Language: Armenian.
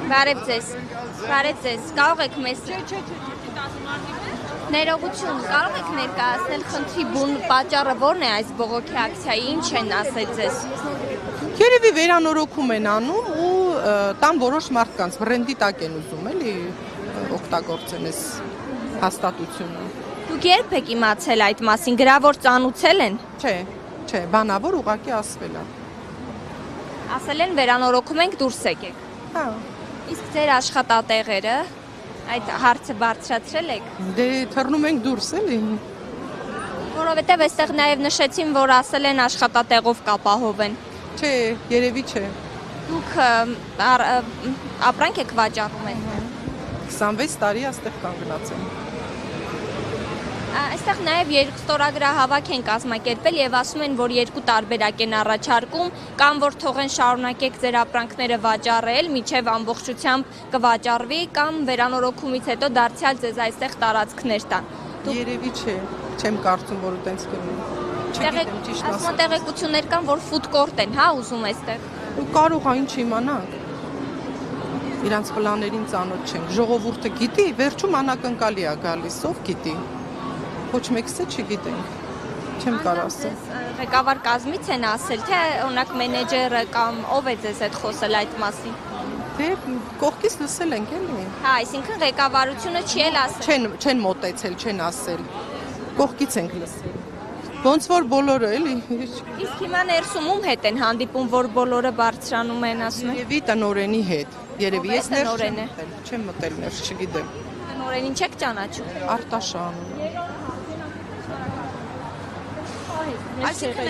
Բարև ձեզ, կարող եք մեզ ներողություն, կարող եք ներկայացնել խնդրի բուն պատճառը որն է այս բողոքի ակցիայի, ինչ են ասել ձեզ։ Երևի վերանորոգում են անում ու տան որոշ մարդկանց բրենդի տակ են ուզում էլի օգտագործեն այս հաստատությունը։ Դուք երբ եք իմացել այդ մասին, գրավոր ծանուցել են։ Չէ, բանավոր ուղղակի ասվել է։ Ասել են վերանորոգում ենք դուրս եկեք։ Հա։ Իսկ ձեր աշխատատեղերը այդ հարցը բարձրացրել եք։ Դե թռնում ենք դուրս էլի։ Որովհետև այստեղ նաև նշեցին, որ ասել են աշխատատեղով կապահովեն։ Չէ, երևի չէ։ Դուք ապրանք եք վաճառում են։ 26 տարի այստեղ կանգնած եմ։ Այստեղ նաև ստորագրահավաք են կազմակերպել եւ ասում են, որ երկու տարբերակ են առաջարկում, կամ որ թողեն շարունակեք ձեր ապրանքները վաճառել, միջև ամբողջությամբ կվաճառվի, կամ վերանորոգումից հետո դարձյալ ձեզ այստեղ տարածքներ տան։ Երևի չէ, չեմ կարծում, որ այդպես կլինի։ Չգիտեմ ճիշտ ասած։ Տեղեկություններ կան, որ ֆուդ կորտ են, հա, ուզում այստեղ։ Կարող է ինչ իմանանք։ Իրանց պլաներին ծանոթ չենք։ Ժողովուրդը գիտի, վերջում անակնկալի է գալիս, ով գիտի։ Ոչ մեկը չգիտենք, չեմ կարող ասել։ Ղեկավար կազմից են ասել, թե օրինակ մենեջերը կամ ով է ձեզ հետ խոսել այդ մասին։ Դե կողքից լսել ենք էլի։ Հա, այսինքն ղեկավարությունը չի էլ ասել։ Չեն մոտեցել, չեն ասել։ Կողքից ենք լսել։ Ոնց որ բոլորը էլի։ Իսկ հիմա ներսում ում հետ են հանդիպում, որ բոլորը բարձրանում են, ասում են։ Երևի տնօրենի հետ։ Երևի ես ներս չեմ մտել, ներս չգիտեմ։ Տնօրենին չեք ճանաչում։ Արտաշան։ Այսինքն